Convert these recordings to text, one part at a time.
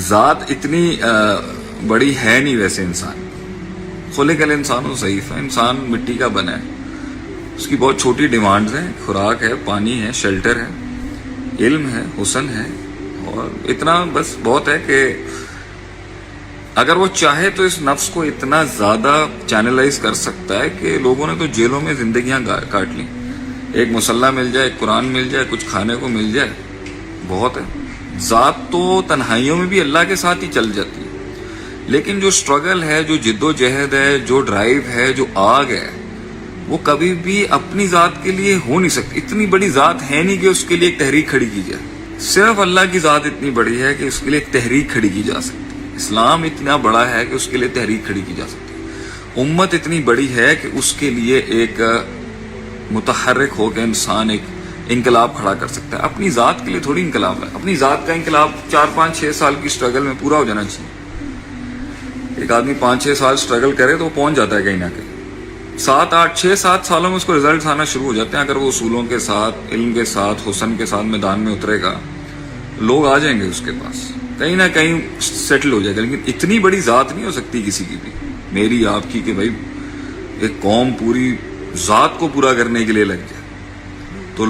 ذات اتنی بڑی ہے نہیں ویسے انسان. خلق الانسان ضعیف ہے. انسان مٹی کا بنا ہے. اس کی بہت چھوٹی ڈیمانڈز ہیں. خوراک ہے, پانی ہے, شیلٹر ہے, علم ہے, حسن ہے, اور اتنا بس بہت ہے کہ اگر وہ چاہے تو اس نفس کو اتنا زیادہ چینلائز کر سکتا ہے کہ لوگوں نے تو جیلوں میں زندگیاں کاٹ لی. ایک مصلح مل جائے, ایک قرآن مل جائے, کچھ کھانے کو مل جائے, بہت ہے. ذات تو تنہائیوں میں بھی اللہ کے ساتھ ہی چل جاتی ہے, لیکن جو سٹرگل ہے, جو جد و جہد ہے, جو ڈرائیو ہے, جو آگ ہے, وہ کبھی بھی اپنی ذات کے لیے ہو نہیں سکتی. اتنی بڑی ذات ہے نہیں کہ اس کے لیے ایک تحریک کھڑی کی جائے. صرف اللہ کی ذات اتنی بڑی ہے کہ اس کے لیے ایک تحریک کھڑی کی جا سکتی. اسلام اتنا بڑا ہے کہ اس کے لیے تحریک کھڑی کی جا سکتی. امت اتنی بڑی ہے کہ اس کے لیے ایک متحرک ہو کے انسان ایک انقلاب کھڑا کر سکتا ہے. اپنی ذات کے لیے تھوڑی انقلاب ہے. اپنی ذات کا انقلاب 4-5-6 سال کی سٹرگل میں پورا ہو جانا چاہیے. ایک آدمی 5-6 سال سٹرگل کرے تو وہ پہنچ جاتا ہے کہیں نہ کہیں. 7-8-6-7 سالوں میں اس کو ریزلٹس آنا شروع ہو جاتے ہیں. اگر وہ اصولوں کے ساتھ, علم کے ساتھ, حسن کے ساتھ میدان میں اترے گا, لوگ آ جائیں گے اس کے پاس, کہیں نہ کہیں سیٹل ہو جائے گا. لیکن اتنی بڑی ذات نہیں ہو سکتی کسی کی بھی, میری آپ کی, کہ بھائی ایک قوم پوری ذات کو پورا کرنے کے لیے لگ جائے. تو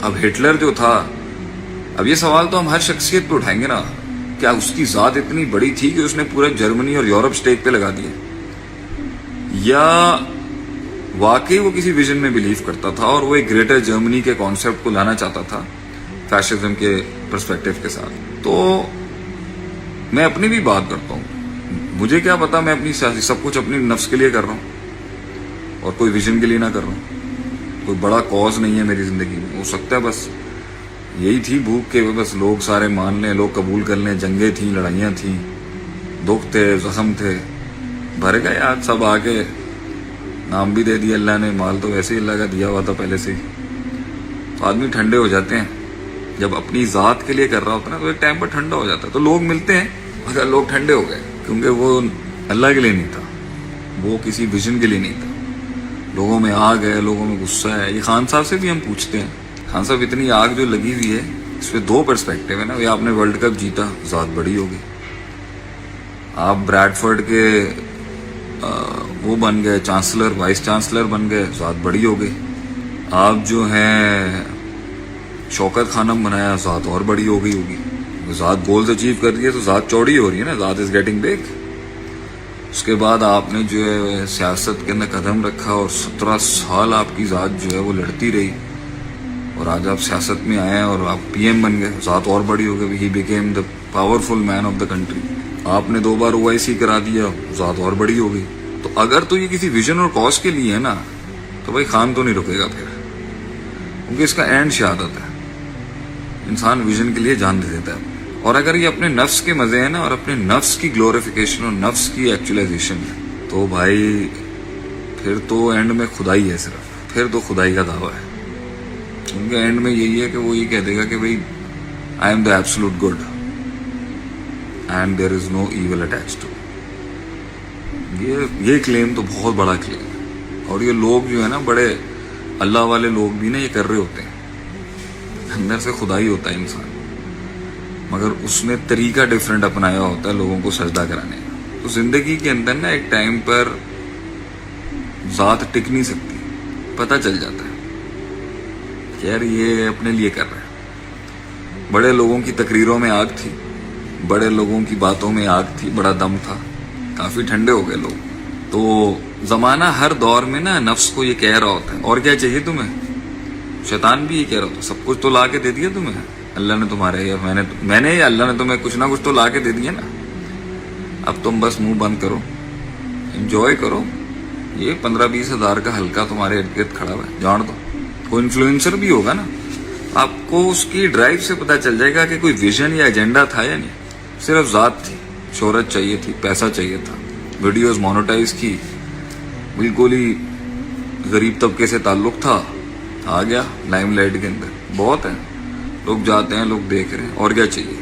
اب ہٹلر جو تھا, اب یہ سوال تو ہم ہر شخصیت پہ اٹھائیں گے نا, کیا اس کی ذات اتنی بڑی تھی کہ اس نے پورے جرمنی اور یورپ سٹیک پہ لگا دیا, یا واقعی وہ کسی ویژن میں بلیو کرتا تھا اور وہ ایک گریٹر جرمنی کے کانسیپٹ کو لانا چاہتا تھا فیشزم کے پرسپیکٹو کے ساتھ. تو میں اپنی بھی بات کرتا ہوں, مجھے کیا پتا, میں اپنی سب کچھ اپنی نفس کے لیے کر رہا ہوں اور کوئی ویژن کے لیے نہ کر رہا ہوں. کوئی بڑا کاز نہیں ہے میری زندگی میں. ہو سکتا ہے بس یہی تھی بھوک کے بس لوگ سارے مان لیں, لوگ قبول کر لیں. جنگیں تھیں, لڑائیاں تھیں, دکھ تھے, زخم تھے, بھر گئے آج سب. آ کے نام بھی دے دیا اللہ نے, مال تو ویسے ہی اللہ کا دیا ہوا تھا پہلے سے ہی. تو آدمی ٹھنڈے ہو جاتے ہیں. جب اپنی ذات کے لیے کر رہا ہوتا ہے نا, تو ایک ٹائم پر ٹھنڈا ہو جاتا ہے. تو لوگ ملتے ہیں مگر لوگ ٹھنڈے ہو گئے, کیونکہ وہ اللہ کے لیے نہیں تھا, وہ کسی ویژن کے لیے نہیں تھا. لوگوں میں آگ ہے, لوگوں میں غصہ ہے. یہ خان صاحب سے بھی ہم پوچھتے ہیں, خان صاحب اتنی آگ جو لگی ہوئی ہے, اس پہ 2 پرسپیکٹو ہے نا. آپ نے ورلڈ کپ جیتا, ذات بڑی ہوگی. آپ بریڈفورڈ کے وہ بن گئے چانسلر, وائس چانسلر بن گئے, ذات بڑی ہو گئی. آپ جو ہیں شوکت خانم بنایا, ذات اور بڑی ہو گئی ہوگی. ذات گولز اچیو کر رہی ہے تو ذات چوڑی ہو رہی ہے نا, ذات از گیٹنگ بگ. اس کے بعد آپ نے جو ہے سیاست کے اندر قدم رکھا اور 17 سال آپ کی ذات جو ہے وہ لڑتی رہی, اور آج آپ سیاست میں آئے ہیں اور آپ پی ایم بن گئے, ذات اور بڑی ہو گئی. He became the powerful man of the country. آپ نے 2 بار OIC کرا دیا, ذات اور بڑی ہو گئی. تو اگر تو یہ کسی ویژن اور کاز کے لیے ہے نا, تو بھائی خان تو نہیں رکے گا پھر, کیونکہ اس کا اینڈ شہادت ہے. انسان ویژن کے لیے جان دے دیتا ہے. اور اگر یہ اپنے نفس کے مزے ہیں نا, اور اپنے نفس کی گلوریفیکیشن اور نفس کی ایکچولائزیشن ہے, تو بھائی پھر تو اینڈ میں خدائی ہے صرف. پھر تو خدائی کا دعویٰ ہے. کیونکہ اینڈ میں یہی ہے کہ وہ یہ کہہ دے گا کہ بھائی I am the absolute good and there is no evil attach to. یہ کلیم تو بہت بڑا کلیم ہے. اور یہ لوگ جو ہے نا, بڑے اللہ والے لوگ بھی نا یہ کر رہے ہوتے ہیں. اندر سے خدائی ہوتا ہے انسان, مگر اس نے طریقہ ڈیفرنٹ اپنایا ہوتا ہے لوگوں کو سجدہ کرانے کا. تو زندگی کے اندر نا ایک ٹائم پر ذات ٹک نہیں سکتی, پتہ چل جاتا ہے کہ یار یہ اپنے لیے کر رہا ہے. بڑے لوگوں کی تقریروں میں آگ تھی, بڑے لوگوں کی باتوں میں آگ تھی, بڑا دم تھا, کافی ٹھنڈے ہو گئے لوگ. تو زمانہ ہر دور میں نا نفس کو یہ کہہ رہا ہوتا ہے اور کیا چاہیے تمہیں. شیطان بھی یہ کہہ رہا ہوتا ہے, سب کچھ تو لا کے دے دیا تمہیں اللہ نے تمہارے, یا میں نے یا اللہ نے تمہیں کچھ نہ کچھ تو لا کے دے دیا نا. اب تم بس منہ بند کرو, انجوائے کرو. یہ 15-20 ہزار کا ہلکا تمہارے ارد گرد کھڑا ہوا ہے, جان دو. کوئی انفلوئنسر بھی ہوگا نا, آپ کو اس کی ڈرائیو سے پتہ چل جائے گا کہ کوئی ویژن یا ایجنڈا تھا یا نہیں. صرف ذات تھی, شہرت چاہیے تھی, پیسہ چاہیے تھا, ویڈیوز مونوٹائز کی, بالکل ہی غریب طبقے سے تعلق تھا, آ گیا لائم لائٹ کے اندر. بہت ہے, لوگ جاتے ہیں, لوگ دیکھ رہے ہیں, اور کیا چاہیے.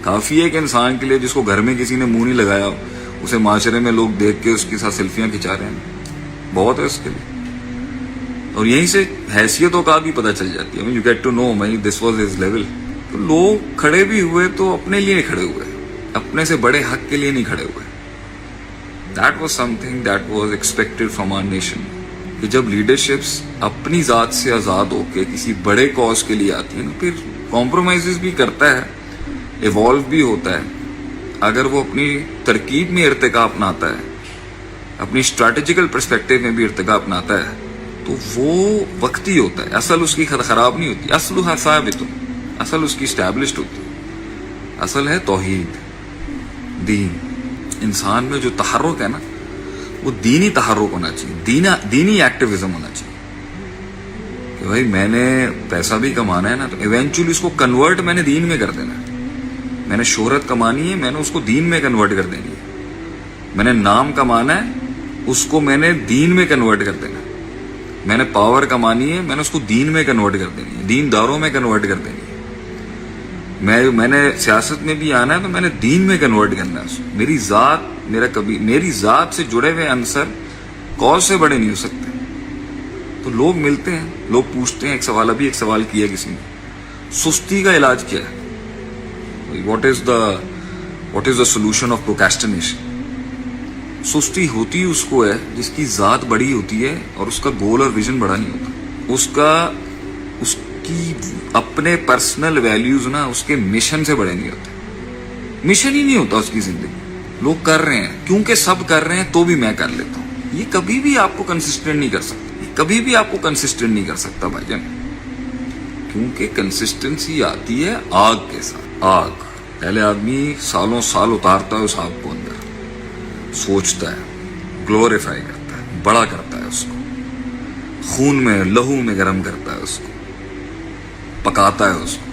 کافی ہے کہ انسان کے لیے جس کو گھر میں کسی نے منہ نہیں لگایا, اسے معاشرے میں لوگ دیکھ کے اس کے ساتھ سیلفیاں کھنچا رہے ہیں, بہت ہے اس کے لیے. اور یہیں سے حیثیتوں کا بھی پتہ چل جاتی ہے. You get to know this was his level, تو لوگ کھڑے بھی ہوئے تو اپنے لیے نہیں کھڑے ہوئے, اپنے سے بڑے حق کے لیے نہیں کھڑے ہوئے. That was something that was expected from our nation. کہ جب لیڈرشپس اپنی ذات سے آزاد ہو کے کسی بڑے کاز کے لیے آتی ہیں تو پھر کمپرومائزز بھی کرتا ہے, ایوالو بھی ہوتا ہے. اگر وہ اپنی ترکیب میں ارتقا اپناتا ہے, اپنی اسٹریٹجیکل پرسپیکٹو میں بھی ارتقا اپناتا ہے, تو وہ وقتی ہوتا ہے. اصل اس کی خراب نہیں ہوتی, اصل ثابت, اصل اس کی اسٹیبلشڈ ہوتی ہے. اصل ہے توحید, دین. انسان میں جو تحرک ہے نا وہ دینی تحرک ہونا چاہیے, دینی ایکٹیویزم ہونا چاہیے کہ بھائی میں نے پیسہ بھی کمانا ہے نا تو ایونچولی اس کو کنورٹ میں نے دین میں کر دینا ہے. میں نے شہرت کمانی ہے, میں نے اس کو دین میں کنورٹ کر دینی ہے. میں نے نام کمانا ہے, اس کو میں نے دین میں کنورٹ کر دینا ہے. میں نے پاور کمانی ہے, میں نے اس کو دین میں کنورٹ کر دینی ہے, دین داروں میں کنورٹ کر دینی ہے. میں نے سیاست میں بھی آنا ہے تو میں نے دین میں کنورٹ کرنا ہے. میری ذات سے جڑے ہوئے عنصر کاز سے بڑے نہیں ہو سکتے. تو لوگ ملتے ہیں, لوگ پوچھتے ہیں, ایک سوال کیا کسی نے, سستی کا علاج کیا ہے؟ What is the solution of procrastination? سستی ہوتی اس کو ہے جس کی ذات بڑی ہوتی ہے اور اس کا گول اور ویژن بڑا نہیں ہوتا. اس کی اپنے پرسنل ویلیوز نا اس کے مشن سے بڑے نہیں ہوتے. مشن ہی نہیں ہوتا اس کی زندگی. لوگ کر رہے ہیں کیونکہ سب کر رہے ہیں تو بھی میں کر لیتا ہوں. یہ کبھی بھی آپ کو کنسسٹنٹ نہیں کر سکتا, یہ کبھی بھی آپ کو کنسسٹنٹ نہیں کر سکتا بھائی جان. کیونکہ کنسسٹنسی آتی ہے آگ کے ساتھ. آگ پہلے آدمی سالوں سال اتارتا ہے اس آگ کو اندر, سوچتا ہے, گلوریفائی کرتا ہے, بڑا کرتا ہے اس کو, خون میں لہو میں گرم کرتا ہے اس کو, پکاتا ہے اس کو.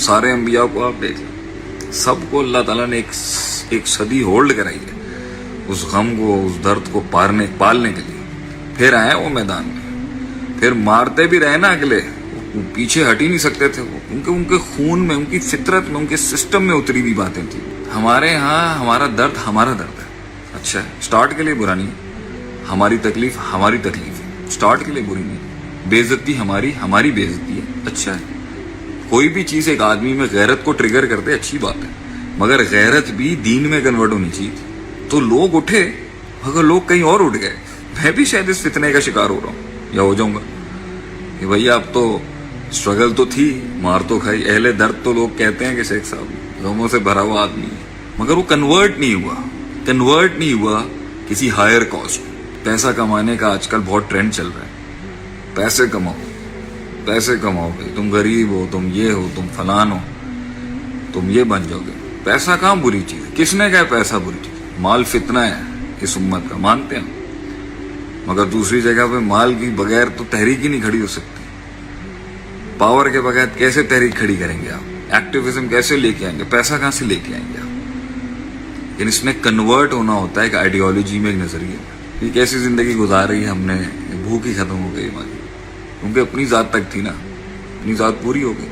سارے انبیاء کو آپ دیکھ لیں, سب کو اللہ تعالیٰ نے ایک صدی ہولڈ کرائی ہے اس غم کو, اس درد کو پالنے کے لیے. پھر آئے وہ میدان میں, پھر مارتے بھی رہے نا اگلے, پیچھے ہٹ ہی نہیں سکتے تھے وہ, کیونکہ ان کے خون میں, ان کی فطرت میں, ان کے سسٹم میں اتری ہوئی باتیں تھیں. ہمارے ہاں ہمارا درد ہے. اچھا ہے, اسٹارٹ کے لیے برا نہیں, ہماری تکلیف ہے, اسٹارٹ کے لیے بری نہیں. بے عزتی ہماری بے عزتی ہے. اچھا ہے, کوئی بھی چیز ایک آدمی میں غیرت کو ٹریگر کرتے اچھی بات ہے, مگر غیرت بھی دین میں کنورٹ ہونی چاہیے تھی. تو لوگ اٹھے مگر لوگ کہیں اور اٹھ گئے. میں بھی شاید اس فتنے کا شکار ہو رہا ہوں یا ہو جاؤں گا کہ بھائی اب تو اسٹرگل تو تھی, مار تو کھائی, اہل درد تو لوگ کہتے ہیں کہ شیخ صاحب غموں سے بھرا ہوا آدمی ہے, مگر وہ کنورٹ نہیں ہوا کسی ہائر کاز میں. پیسہ کمانے کا آج کل بہت ٹرینڈ چل رہا ہے. پیسے کماؤ بھائی, تم غریب ہو, تم یہ ہو, تم فلان ہو, تم یہ بن جاؤ گے. پیسہ کہاں بری چیز ہے؟ کس نے کہا پیسہ بری چیز ہے؟ مال فتنہ ہے اس امت کا, مانتے ہیں, مگر دوسری جگہ پہ مال کی بغیر تو تحریک ہی نہیں کھڑی ہو سکتی. پاور کے بغیر کیسے تحریک کھڑی کریں گے آپ؟ ایکٹیویزم کیسے لے کے آئیں گے؟ پیسہ کہاں سے لے کے آئیں گے آپ؟ لیکن اس میں کنورٹ ہونا ہوتا ہے ایک آئیڈیالوجی میں, ایک نظریے میں. یہ کیسی زندگی گزار رہی ہے ہم نے, بھوک ہی ختم ہو گئی ہماری, کیونکہ اپنی ذات تک تھی نا, اپنی ذات پوری ہو گئی.